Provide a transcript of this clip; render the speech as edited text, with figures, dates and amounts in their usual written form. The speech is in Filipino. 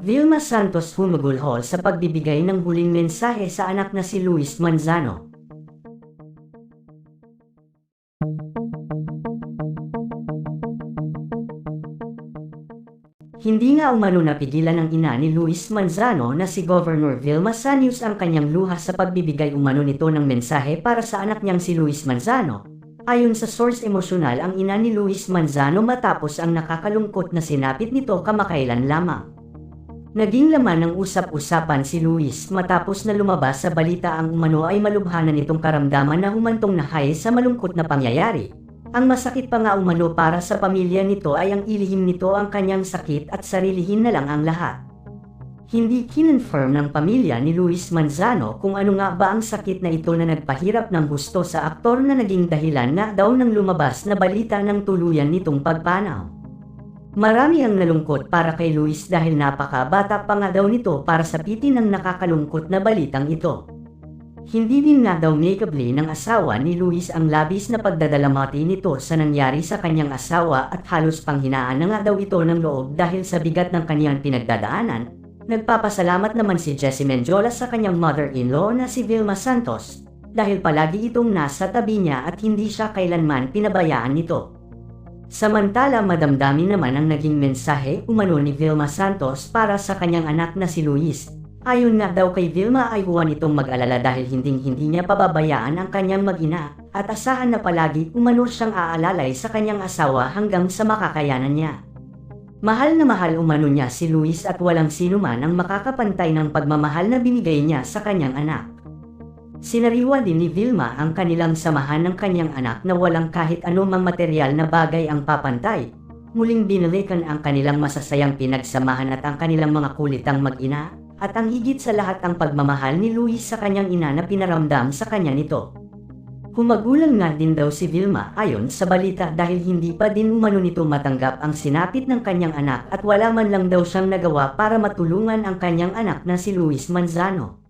Vilma Santos humagulhol sa pagbibigay ng huling mensahe sa anak na si Luis Manzano. Hindi nga umano napigilan ng ina ni Luis Manzano na si Governor Vilma Santos ang kanyang luha sa pagbibigay umano nito ng mensahe para sa anak niyang si Luis Manzano. Ayon sa source emosyonal ang ina ni Luis Manzano matapos ang nakakalungkot na sinapit nito kamakailan lamang. Naging laman ng usap-usapan si Luis matapos na lumabas sa balita ang umano ay malubhanan nitong karamdaman na humantong na high sa malungkot na pangyayari. Ang masakit pa nga umano para sa pamilya nito ay ang ilihim nito ang kanyang sakit at sarilihin na lang ang lahat. Hindi kinonfirm ng pamilya ni Luis Manzano kung ano nga ba ang sakit na ito na nagpahirap ng gusto sa aktor na naging dahilan nga daw ng lumabas na balita ng tuluyan nitong pagpanaw. Marami ang nalungkot para kay Luis dahil napakabata pa nga daw nito para sapitin ang nakakalungkot na balitang ito. Hindi din nga daw makeably ng asawa ni Luis ang labis na pagdadalamati nito sa nangyari sa kanyang asawa at halos panghinaan na nga daw ito ng loob dahil sa bigat ng kanyang pinagdadaanan. Nagpapasalamat naman si Jessie Menjola sa kanyang mother-in-law na si Vilma Santos dahil palagi itong nasa tabi niya at hindi siya kailanman pinabayaan nito. Samantala madamdamin naman ang naging mensahe umano ni Vilma Santos para sa kanyang anak na si Luis. Ayon nga daw kay Vilma ay huwag itong mag-alala dahil hindi niya pababayaan ang kanyang mag-ina at asahan na palagi umano siyang aalalay sa kanyang asawa hanggang sa makakayanan niya. Mahal na mahal umano niya si Luis at walang sino man ang makakapantay ng pagmamahal na binigay niya sa kanyang anak. Sinariwa din ni Vilma ang kanilang samahan ng kanyang anak na walang kahit anumang materyal na bagay ang papantay. Muling binalikan ang kanilang masasayang pinagsamahan at ang kanilang mga kulitang mag-ina. At ang higit sa lahat ang pagmamahal ni Luis sa kanyang ina na pinaramdam sa kanya nito. Humagulang nga din daw si Vilma ayon sa balita dahil hindi pa din umano nito matanggap ang sinapit ng kanyang anak at wala man lang daw siyang nagawa para matulungan ang kanyang anak na si Luis Manzano.